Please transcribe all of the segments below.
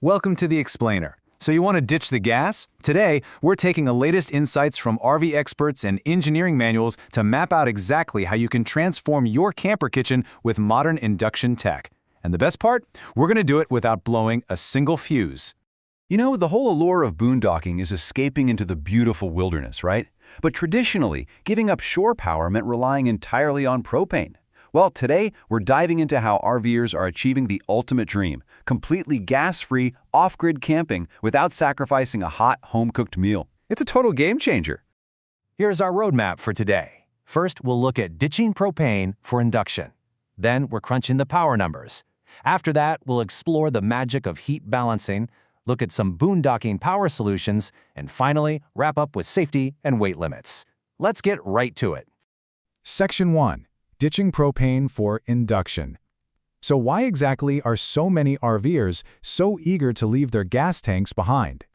Welcome to the Explainer. So you want to ditch the gas? Today, we're taking the latest insights from RV experts and engineering manuals to map out exactly how you can transform your camper kitchen with modern induction tech. And the best part? We're going to do it without blowing a single fuse. You know, the whole allure of boondocking is escaping into the beautiful wilderness, right? But traditionally, giving up shore power meant relying entirely on propane. Well, today, we're diving into how RVers are achieving the ultimate dream, completely gas-free, off-grid camping without sacrificing a hot, home-cooked meal. It's a total game changer. Here's our roadmap for today. First, we'll look at ditching propane for induction. Then, we're crunching the power numbers. After that, we'll explore the magic of heat balancing, look at some boondocking power solutions, and finally, wrap up with safety and weight limits. Let's get right to it. Section 1. Ditching propane for induction. So why exactly are so many RVers so eager to leave their gas tanks behind?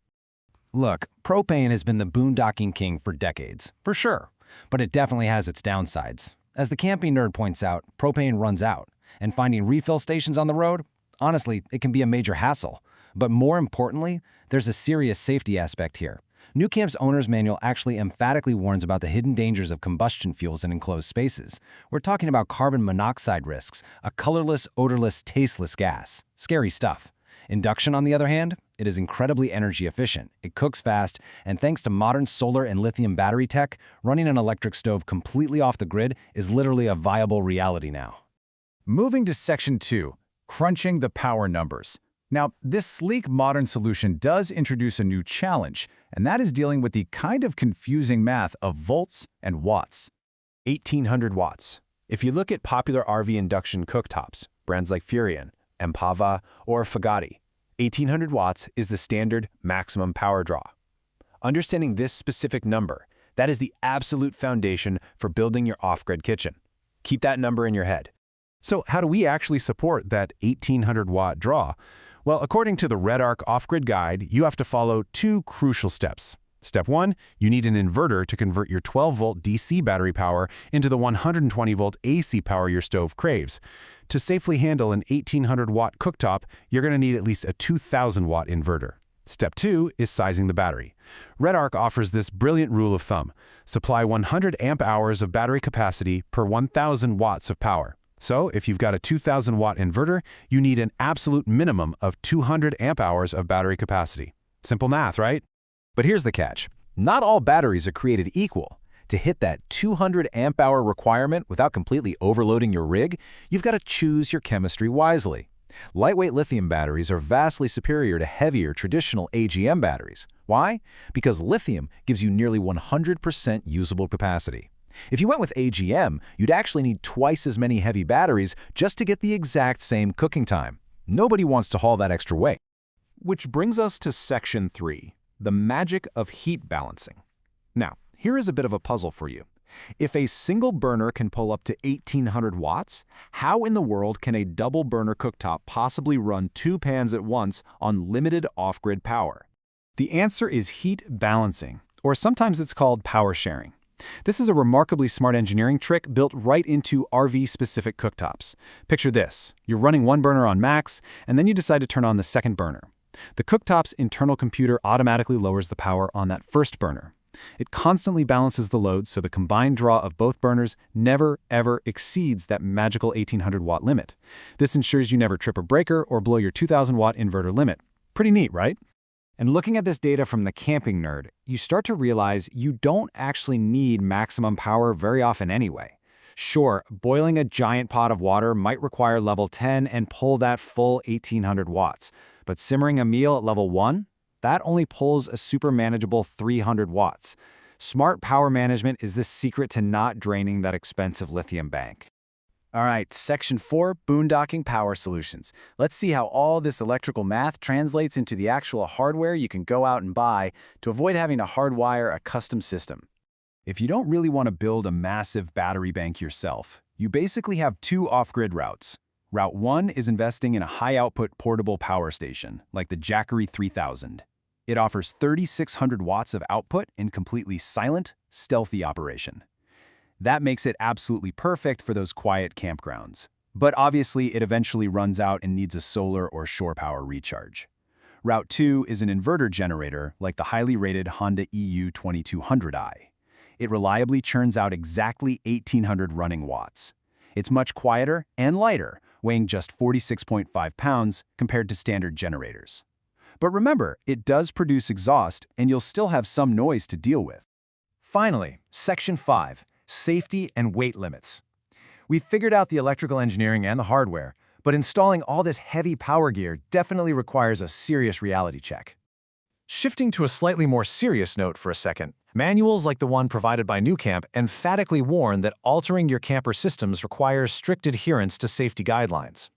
Look, propane has been the boondocking king for decades, for sure. But it definitely has its downsides. As the camping nerd points out, propane runs out. And finding refill stations on the road? Honestly, it can be a major hassle. But more importantly, there's a serious safety aspect here. New Camp's owner's manual actually emphatically warns about the hidden dangers of combustion fuels in enclosed spaces. We're talking about carbon monoxide risks, a colorless, odorless, tasteless gas. Scary stuff. Induction, on the other hand, it is incredibly energy efficient. It cooks fast, and thanks to modern solar and lithium battery tech, running an electric stove completely off the grid is literally a viable reality now. Moving to Section 2. Crunching the power numbers. Now, this sleek modern solution does introduce a new challenge, and that is dealing with the kind of confusing math of volts and watts. 1800 watts. If you look at popular RV induction cooktops, brands like Furrion, Empava, or Fagatti, 1800 watts is the standard maximum power draw. Understanding this specific number, that is the absolute foundation for building your off-grid kitchen. Keep that number in your head. So how do we actually support that 1800 watt draw? Well, according to the RedArc Off-Grid Guide, you have to follow two crucial steps. Step 1, you need an inverter to convert your 12-volt DC battery power into the 120-volt AC power your stove craves. To safely handle an 1800-watt cooktop, you're going to need at least a 2000-watt inverter. Step 2 is sizing the battery. RedArc offers this brilliant rule of thumb. Supply 100 amp-hours of battery capacity per 1000 watts of power. So, if you've got a 2000-watt inverter, you need an absolute minimum of 200 amp-hours of battery capacity. Simple math, right? But here's the catch. Not all batteries are created equal. To hit that 200 amp-hour requirement without completely overloading your rig, you've got to choose your chemistry wisely. Lightweight lithium batteries are vastly superior to heavier traditional AGM batteries. Why? Because lithium gives you nearly 100% usable capacity. If you went with AGM, you'd actually need twice as many heavy batteries just to get the exact same cooking time. Nobody wants to haul that extra weight. Which brings us to Section 3, the magic of heat balancing. Now, here is a bit of a puzzle for you. If a single burner can pull up to 1800 watts, how in the world can a double burner cooktop possibly run two pans at once on limited off-grid power? The answer is heat balancing, or sometimes it's called power sharing. This is a remarkably smart engineering trick built right into RV-specific cooktops. Picture this. You're running one burner on max, and then you decide to turn on the second burner. The cooktop's internal computer automatically lowers the power on that first burner. It constantly balances the load so the combined draw of both burners never, ever exceeds that magical 1800-watt limit. This ensures you never trip a breaker or blow your 2000-watt inverter limit. Pretty neat, right? And looking at this data from the camping nerd, you start to realize you don't actually need maximum power very often anyway. Sure, boiling a giant pot of water might require level 10 and pull that full 1800 watts, but simmering a meal at level 1? That only pulls a super manageable 300 watts. Smart power management is the secret to not draining that expensive lithium bank. All right, Section 4, boondocking power solutions. Let's see how all this electrical math translates into the actual hardware you can go out and buy to avoid having to hardwire a custom system. If you don't really want to build a massive battery bank yourself, you basically have two off-grid routes. Route 1 is investing in a high-output portable power station, like the Jackery 3000. It offers 3600 watts of output in completely silent, stealthy operation. That makes it absolutely perfect for those quiet campgrounds. But obviously, it eventually runs out and needs a solar or shore power recharge. Route 2 is an inverter generator like the highly rated Honda EU 2200i. It reliably churns out exactly 1,800 running watts. It's much quieter and lighter, weighing just 46.5 pounds compared to standard generators. But remember, it does produce exhaust, and you'll still have some noise to deal with. Finally, Section 5, Safety and Weight Limits. We've figured out the electrical engineering and the hardware, but installing all this heavy power gear definitely requires a serious reality check. Shifting to a slightly more serious note for a second, manuals like the one provided by NewCamp emphatically warn that altering your camper systems requires strict adherence to safety guidelines.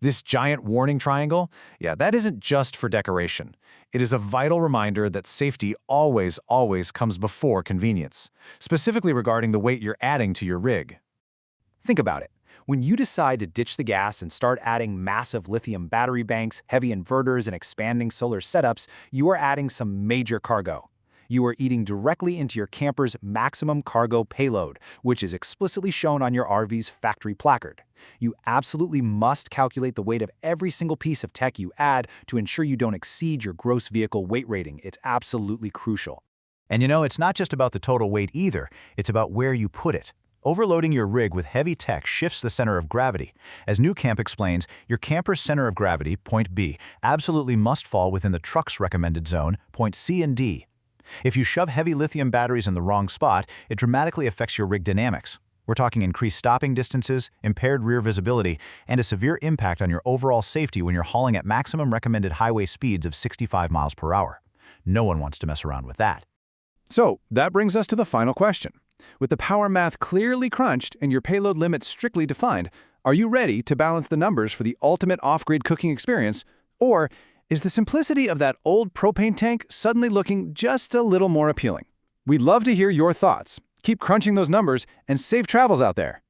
This giant warning triangle, that isn't just for decoration. It is a vital reminder that safety always comes before convenience, specifically regarding the weight you're adding to your rig. Think about it. When you decide to ditch the gas and start adding massive lithium battery banks, heavy inverters, and expanding solar setups, you are adding some major cargo. You are eating directly into your camper's maximum cargo payload, which is explicitly shown on your RV's factory placard. You absolutely must calculate the weight of every single piece of tech you add to ensure you don't exceed your gross vehicle weight rating. It's absolutely crucial. And it's not just about the total weight either, it's about where you put it. Overloading your rig with heavy tech shifts the center of gravity. As NewCamp explains, your camper's center of gravity, point B, absolutely must fall within the truck's recommended zone, point C and D. If you shove heavy lithium batteries in the wrong spot, it dramatically affects your rig dynamics. We're talking increased stopping distances, impaired rear visibility, and a severe impact on your overall safety when you're hauling at maximum recommended highway speeds of 65 miles per hour. No one wants to mess around with that. So, that brings us to the final question. With the power math clearly crunched and your payload limits strictly defined, are you ready to balance the numbers for the ultimate off-grid cooking experience? Or is the simplicity of that old propane tank suddenly looking just a little more appealing? We'd love to hear your thoughts. Keep crunching those numbers and safe travels out there.